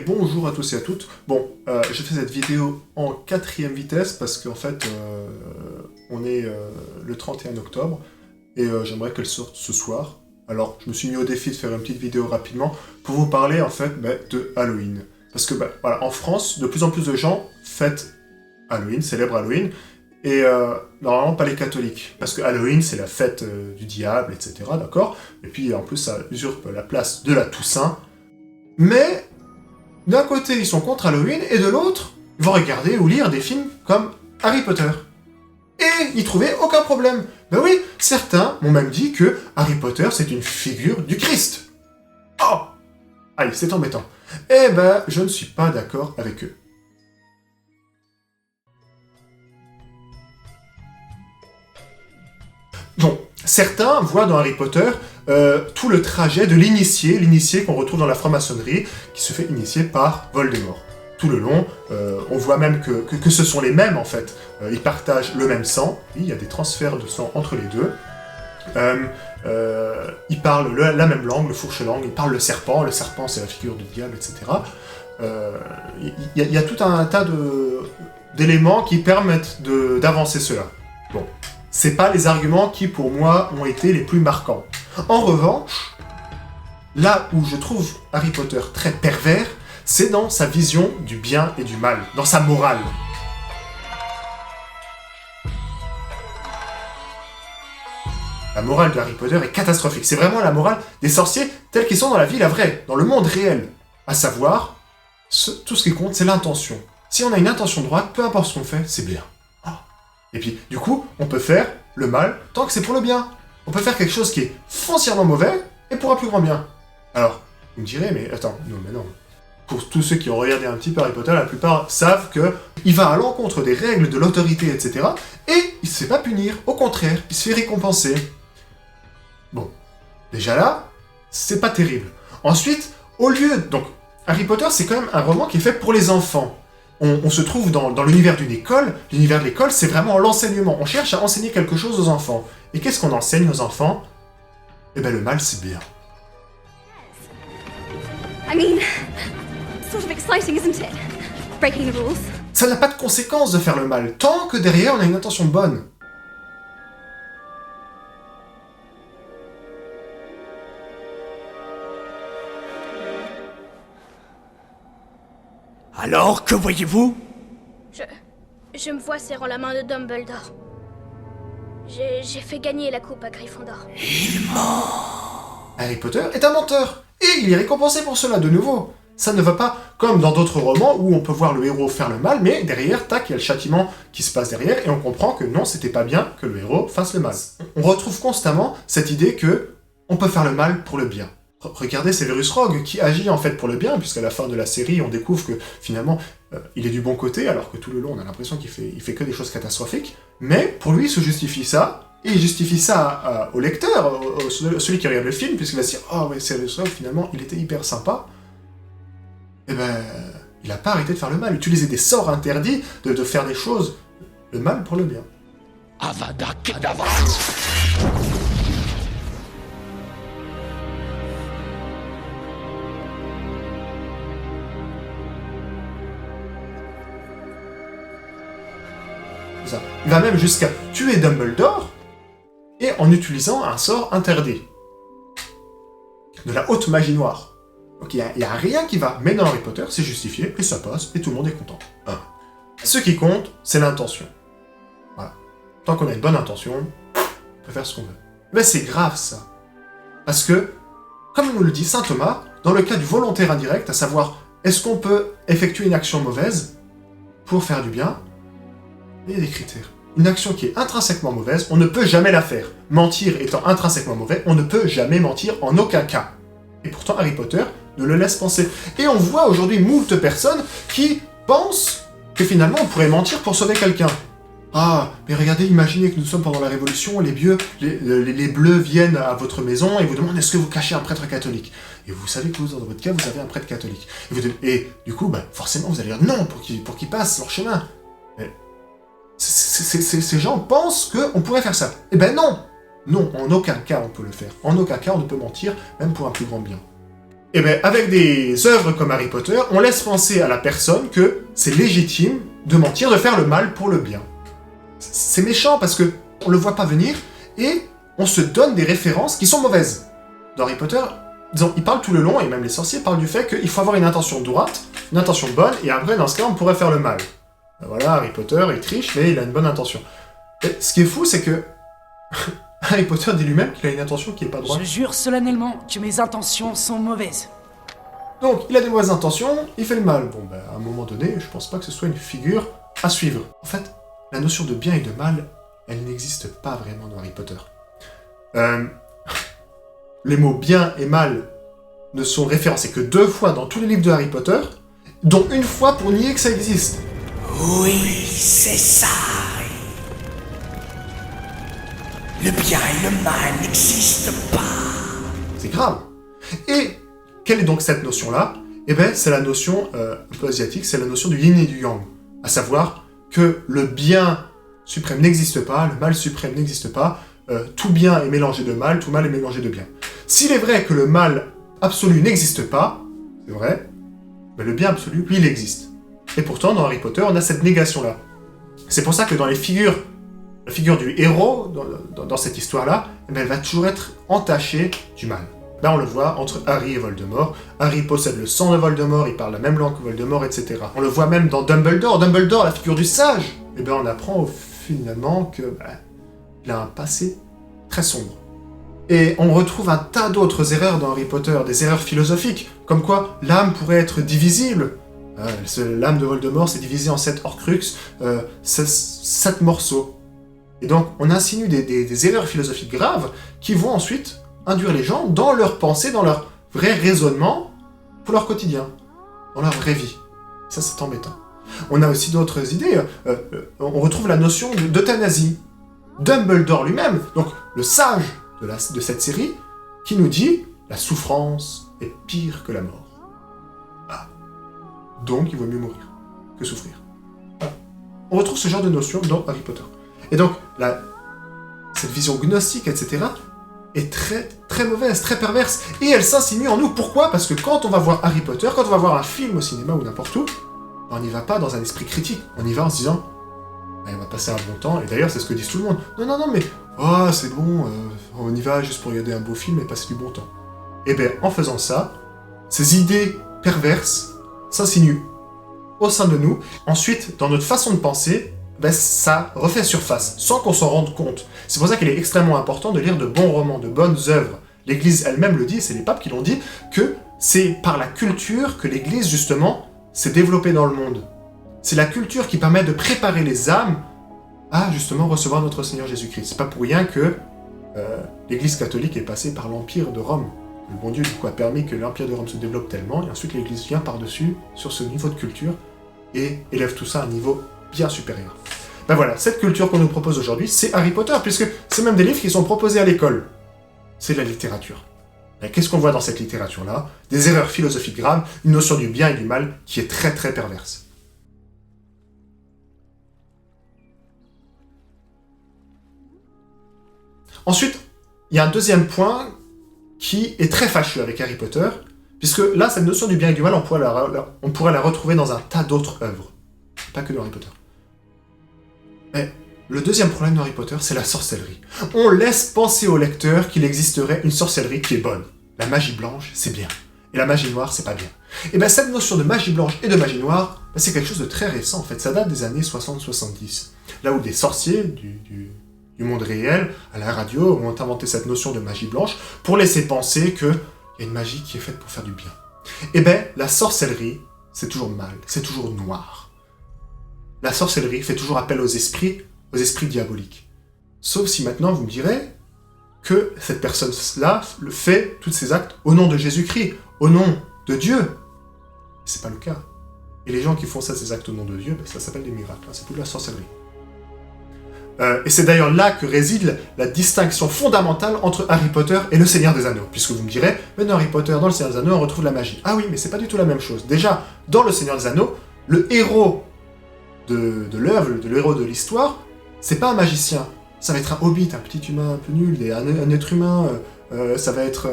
Bonjour à tous et à toutes. Bon, je fais cette vidéo en 4e vitesse parce qu'en fait, on est le 31 octobre et j'aimerais qu'elle sorte ce soir. Alors, je me suis mis au défi de faire une petite vidéo rapidement pour vous parler en fait de Halloween. Parce que voilà, en France, de plus en plus de gens fêtent Halloween, célèbrent Halloween, et normalement pas les catholiques. Parce que Halloween, c'est la fête du diable, etc. D'accord? Et puis en plus, ça usurpe la place de la Toussaint. Mais d'un côté, ils sont contre Halloween, et de l'autre, ils vont regarder ou lire des films comme Harry Potter. Et ils trouvaient aucun problème. Ben oui, certains m'ont même dit que Harry Potter, c'est une figure du Christ. Oh! Aïe, c'est embêtant. Eh ben, je ne suis pas d'accord avec eux. Bon, certains voient dans Harry Potter tout le trajet de l'initié qu'on retrouve dans la franc-maçonnerie, qui se fait initier par Voldemort. Tout le long, on voit même que ce sont les mêmes en fait. Ils partagent le même sang, oui, il y a des transferts de sang entre les deux. Ils parlent la même langue, le fourche-langue, ils parlent le serpent c'est la figure du diable, etc. Il y a tout un tas d'éléments qui permettent d'avancer cela. Bon, c'est pas les arguments qui pour moi ont été les plus marquants. En revanche, là où je trouve Harry Potter très pervers, c'est dans sa vision du bien et du mal, dans sa morale. La morale de Harry Potter est catastrophique. C'est vraiment la morale des sorciers tels qu'ils sont dans la vie, la vraie, dans le monde réel. À savoir, tout ce qui compte, c'est l'intention. Si on a une intention droite, peu importe ce qu'on fait, c'est bien. Et puis, du coup, on peut faire le mal tant que c'est pour le bien. On peut faire quelque chose qui est foncièrement mauvais et pour un plus grand bien. Alors, vous me direz, mais attends, non, mais non. Pour tous ceux qui ont regardé un petit peu Harry Potter, la plupart savent que il va à l'encontre des règles de l'autorité, etc. Et il se fait pas punir. Au contraire, il se fait récompenser. Bon, déjà là, c'est pas terrible. Ensuite, au lieu... Donc, Harry Potter, c'est quand même un roman qui est fait pour les enfants. On se trouve dans l'univers d'une école. L'univers de l'école, c'est vraiment l'enseignement. On cherche à enseigner quelque chose aux enfants. Et qu'est-ce qu'on enseigne aux enfants? Eh ben, le mal, c'est bien. I mean, sort of exciting, isn't it? Breaking the rules. Ça n'a pas de conséquence de faire le mal, tant que derrière, on a une intention bonne. Alors, que voyez-vous? Je me vois serrant la main de Dumbledore. J'ai fait gagner la coupe à Gryffondor. Il ment. Harry Potter est un menteur, et il est récompensé pour cela, de nouveau. Ça ne va pas comme dans d'autres romans où on peut voir le héros faire le mal, mais derrière, tac, il y a le châtiment qui se passe derrière, et on comprend que non, c'était pas bien que le héros fasse le mal. On retrouve constamment cette idée que on peut faire le mal pour le bien. Regardez Severus Rogue, qui agit en fait pour le bien, puisqu'à la fin de la série, on découvre que finalement, il est du bon côté, alors que tout le long, on a l'impression qu'il fait que des choses catastrophiques. Mais pour lui, il se justifie ça, et il justifie ça au lecteur, celui qui regarde le film, puisqu'il va se dire « Oh ouais, Severus Rogue, finalement, il était hyper sympa. » Eh ben, il a pas arrêté de faire le mal, utiliser des sorts interdits, de faire des choses, le mal pour le bien. Avada Kedavra. Ça. Il va même jusqu'à tuer Dumbledore, et en utilisant un sort interdit. De la haute magie noire. Donc il n'y a rien qui va. Mais dans Harry Potter, c'est justifié, et ça passe, et tout le monde est content. Ce qui compte, c'est l'intention. Voilà. Tant qu'on a une bonne intention, on peut faire ce qu'on veut. Mais c'est grave, ça. Parce que, comme nous le dit saint Thomas, dans le cas du volontaire indirect, à savoir, est-ce qu'on peut effectuer une action mauvaise pour faire du bien? Il y a des critères. Une action qui est intrinsèquement mauvaise, on ne peut jamais la faire. Mentir étant intrinsèquement mauvais, on ne peut jamais mentir en aucun cas. Et pourtant, Harry Potter ne le laisse penser. Et on voit aujourd'hui moult personnes qui pensent que finalement on pourrait mentir pour sauver quelqu'un. Ah, mais regardez, imaginez que nous sommes pendant la Révolution, les bleus viennent à votre maison et vous demandent est-ce que vous cachez un prêtre catholique? Et vous savez que dans votre cas, vous avez un prêtre catholique. Et du coup, forcément, vous allez dire non pour qu'ils passent leur chemin. Mais ces gens pensent qu'on pourrait faire ça. Eh ben non! Non, en aucun cas on peut le faire. En aucun cas on ne peut mentir, même pour un plus grand bien. Et bien, avec des œuvres comme Harry Potter, on laisse penser à la personne que c'est légitime de mentir, de faire le mal pour le bien. C'est méchant parce que on le voit pas venir et on se donne des références qui sont mauvaises. Dans Harry Potter, disons, il parle tout le long, et même les sorciers parlent du fait qu'il faut avoir une intention droite, une intention bonne, et après, dans ce cas, on pourrait faire le mal. Ben voilà, Harry Potter, il triche, mais il a une bonne intention. Et ce qui est fou, c'est que Harry Potter dit lui-même qu'il a une intention qui est pas droite. Je jure solennellement que mes intentions sont mauvaises. Donc, il a des mauvaises intentions, il fait le mal. Bon, ben, à un moment donné, je pense pas que ce soit une figure à suivre. En fait, la notion de bien et de mal, elle n'existe pas vraiment dans Harry Potter. Les mots bien et mal ne sont référencés que 2 fois dans tous les livres de Harry Potter, dont une fois pour nier que ça existe. Oui, c'est ça. Le bien et le mal n'existent pas. C'est grave. Et quelle est donc cette notion-là? Eh bien, c'est la notion un peu asiatique, c'est la notion du yin et du yang. À savoir que le bien suprême n'existe pas, le mal suprême n'existe pas, tout bien est mélangé de mal, tout mal est mélangé de bien. S'il est vrai que le mal absolu n'existe pas, c'est vrai, mais le bien absolu, lui, il existe. Et pourtant, dans Harry Potter, on a cette négation-là. C'est pour ça que dans les figures, la figure du héros, dans cette histoire-là, eh bien, elle va toujours être entachée du mal. Là, on le voit entre Harry et Voldemort. Harry possède le sang de Voldemort, il parle la même langue que Voldemort, etc. On le voit même dans Dumbledore. Dumbledore, la figure du sage. Eh bien, on apprend finalement que il a un passé très sombre. Et on retrouve un tas d'autres erreurs dans Harry Potter, des erreurs philosophiques, comme quoi l'âme pourrait être divisible. L'âme de Voldemort s'est divisée en 7 Horcruxes, 7 morceaux. Et donc, on insinue des erreurs philosophiques graves qui vont ensuite induire les gens dans leur pensée, dans leur vrai raisonnement pour leur quotidien, dans leur vraie vie. Ça, c'est embêtant. On a aussi d'autres idées. On retrouve la notion d'euthanasie. Dumbledore lui-même, donc le sage de cette série, qui nous dit « La souffrance est pire que la mort. » Donc, il vaut mieux mourir que souffrir. Voilà. On retrouve ce genre de notion dans Harry Potter. Et donc, cette vision gnostique, etc., est très, très mauvaise, très perverse, et elle s'insinue en nous. Pourquoi? Parce que quand on va voir Harry Potter, quand on va voir un film au cinéma ou n'importe où, on n'y va pas dans un esprit critique. On y va en se disant « On va passer un bon temps », et d'ailleurs, c'est ce que dit tout le monde. Non, mais c'est bon, on y va juste pour regarder un beau film et passer du bon temps. Et bien, en faisant ça, ces idées perverses s'insinuent au sein de nous. Ensuite, dans notre façon de penser, ça refait surface, sans qu'on s'en rende compte. C'est pour ça qu'il est extrêmement important de lire de bons romans, de bonnes œuvres. L'Église elle-même le dit, c'est les papes qui l'ont dit, que c'est par la culture que l'Église, justement, s'est développée dans le monde. C'est la culture qui permet de préparer les âmes à, justement, recevoir notre Seigneur Jésus-Christ. C'est pas pour rien que l'Église catholique est passée par l'Empire de Rome. Le bon Dieu, du coup, a permis que l'Empire de Rome se développe tellement, et ensuite l'Église vient par-dessus, sur ce niveau de culture, et élève tout ça à un niveau bien supérieur. Ben voilà, cette culture qu'on nous propose aujourd'hui, c'est Harry Potter, puisque c'est même des livres qui sont proposés à l'école. C'est de la littérature. Ben, qu'est-ce qu'on voit dans cette littérature-là? Des erreurs philosophiques graves, une notion du bien et du mal qui est très très perverse. Ensuite, il y a un deuxième point qui est très fâcheux avec Harry Potter, puisque là, cette notion du bien et du mal, on pourrait la retrouver dans un tas d'autres œuvres. Pas que dans Harry Potter. Mais le deuxième problème de Harry Potter, c'est la sorcellerie. On laisse penser au lecteur qu'il existerait une sorcellerie qui est bonne. La magie blanche, c'est bien. Et la magie noire, c'est pas bien. Et bien cette notion de magie blanche et de magie noire, c'est quelque chose de très récent en fait. Ça date des années 60-70. Là où des sorciers du monde réel, à la radio, ont inventé cette notion de magie blanche pour laisser penser qu'il y a une magie qui est faite pour faire du bien. Et bien, la sorcellerie, c'est toujours mal, c'est toujours noir. La sorcellerie fait toujours appel aux esprits diaboliques. Sauf si maintenant vous me direz que cette personne-là fait tous ces actes au nom de Jésus-Christ, au nom de Dieu. C'est pas le cas. Et les gens qui font ces actes au nom de Dieu, ça s'appelle des miracles, c'est plus de la sorcellerie. Et c'est d'ailleurs là que réside la distinction fondamentale entre Harry Potter et le Seigneur des Anneaux. Puisque vous me direz, mais dans Harry Potter, dans le Seigneur des Anneaux, on retrouve la magie. Ah oui, mais c'est pas du tout la même chose. Déjà, dans le Seigneur des Anneaux, le héros de l'œuvre, le héros de l'histoire, c'est pas un magicien. Ça va être un hobbit, un petit humain un peu nul, un être humain. Ça va être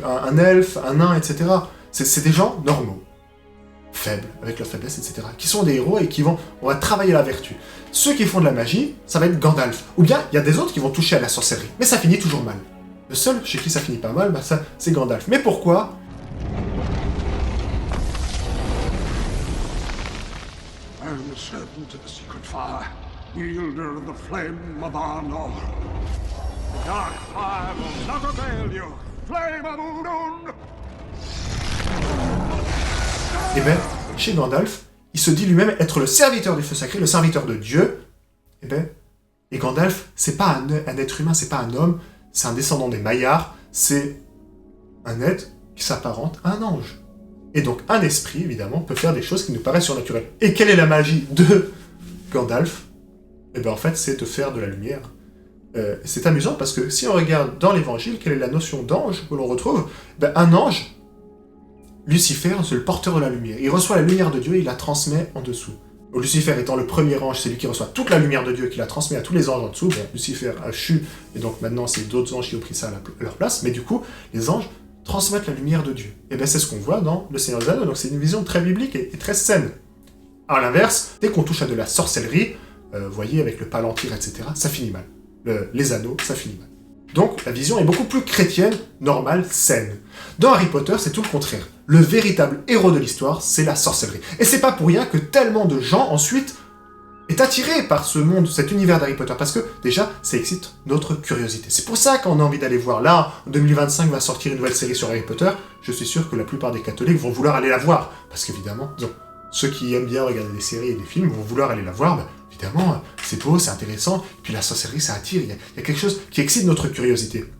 un elfe, un nain, etc. C'est des gens normaux, faibles, avec leur faiblesse, etc. Qui sont des héros et on va travailler la vertu. Ceux qui font de la magie, ça va être Gandalf. Ou bien, il y a des autres qui vont toucher à la sorcellerie. Mais ça finit toujours mal. Le seul chez qui ça finit pas mal, c'est Gandalf. Mais pourquoi ? I am the servant of the secret fire, wielder of the flame of Arnor. The dark fire will not avail you, flame of Udun! Eh bien, chez Gandalf, il se dit lui-même être le serviteur du feu sacré, le serviteur de Dieu. Eh bien, et Gandalf, c'est pas un être humain, c'est pas un homme, c'est un descendant des Maillards, c'est un être qui s'apparente à un ange. Et donc, un esprit, évidemment, peut faire des choses qui nous paraissent surnaturelles. Et quelle est la magie de Gandalf ? Eh bien, en fait, c'est de faire de la lumière. C'est amusant parce que si on regarde dans l'Évangile, quelle est la notion d'ange que l'on retrouve ? Ben, un ange, Lucifer, c'est le porteur de la lumière. Il reçoit la lumière de Dieu et il la transmet en dessous. Donc, Lucifer étant le premier ange, c'est lui qui reçoit toute la lumière de Dieu et qui la transmet à tous les anges en dessous. Bon, Lucifer a chu, et donc maintenant c'est d'autres anges qui ont pris ça à leur place. Mais du coup, les anges transmettre la lumière de Dieu. Et bien c'est ce qu'on voit dans Le Seigneur des Anneaux, donc c'est une vision très biblique et très saine. À l'inverse, dès qu'on touche à de la sorcellerie, vous voyez, avec le palantir, etc., ça finit mal. Les anneaux, ça finit mal. Donc la vision est beaucoup plus chrétienne, normale, saine. Dans Harry Potter, c'est tout le contraire. Le véritable héros de l'histoire, c'est la sorcellerie. Et c'est pas pour rien que tellement de gens, ensuite, est attiré par ce monde, cet univers d'Harry Potter, parce que, déjà, ça excite notre curiosité. C'est pour ça qu'on a envie d'aller voir. Là, en 2025, va sortir une nouvelle série sur Harry Potter. Je suis sûr que la plupart des catholiques vont vouloir aller la voir. Parce qu'évidemment, ceux qui aiment bien regarder des séries et des films vont vouloir aller la voir. Ben, évidemment, c'est beau, c'est intéressant. Et puis la sorcellerie, ça attire. Il y a quelque chose qui excite notre curiosité.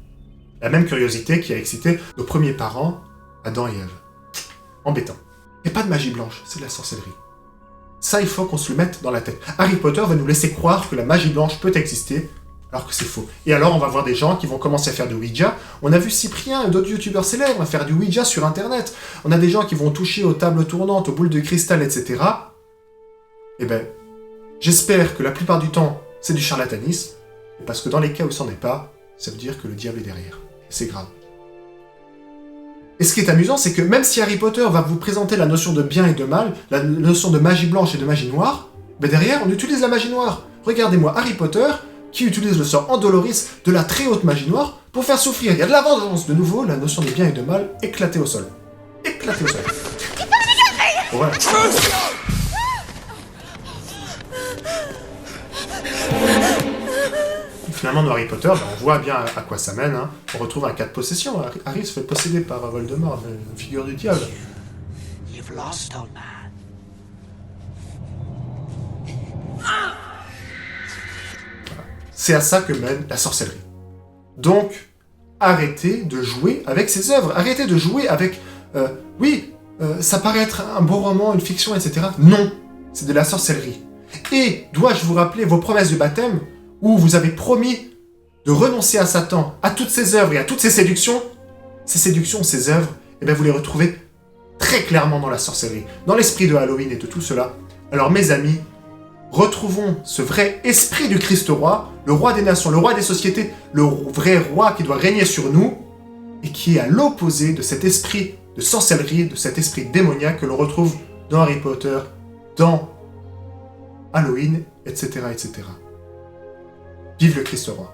La même curiosité qui a excité nos premiers parents, Adam et Ève. Embêtant. Il n'y a pas de magie blanche, c'est de la sorcellerie. Ça, il faut qu'on se le mette dans la tête. Harry Potter va nous laisser croire que la magie blanche peut exister, alors que c'est faux. Et alors, on va voir des gens qui vont commencer à faire du Ouija. On a vu Cyprien et d'autres youtubeurs célèbres faire du Ouija sur Internet. On a des gens qui vont toucher aux tables tournantes, aux boules de cristal, etc. Eh ben, j'espère que la plupart du temps, c'est du charlatanisme, parce que dans les cas où c'en est pas, ça veut dire que le diable est derrière. Et c'est grave. Et ce qui est amusant, c'est que même si Harry Potter va vous présenter la notion de bien et de mal, la notion de magie blanche et de magie noire, ben derrière, on utilise la magie noire. Regardez-moi Harry Potter, qui utilise le sort Andoloris de la très haute magie noire pour faire souffrir. Il y a de la vengeance. De nouveau, la notion de bien et de mal éclatée au sol. Éclatée au sol. Voilà. Finalement, dans Harry Potter, ben, on voit bien à quoi ça mène. Hein. On retrouve un cas de possession. Harry se fait posséder par Voldemort, une figure du diable. You've lost, old man. C'est à ça que mène la sorcellerie. Donc, arrêtez de jouer avec ces œuvres. Arrêtez de jouer avec... ça paraît être un beau roman, une fiction, etc. Non, c'est de la sorcellerie. Et dois-je vous rappeler vos promesses du baptême où vous avez promis de renoncer à Satan, à toutes ses œuvres et à toutes ses séductions? Ces séductions, ces œuvres, eh bien vous les retrouvez très clairement dans la sorcellerie, dans l'esprit de Halloween et de tout cela. Alors mes amis, retrouvons ce vrai esprit du Christ roi, le roi des nations, le roi des sociétés, le vrai roi qui doit régner sur nous, et qui est à l'opposé de cet esprit de sorcellerie, de cet esprit démoniaque que l'on retrouve dans Harry Potter, dans Halloween, etc., etc. Vive le Christ roi.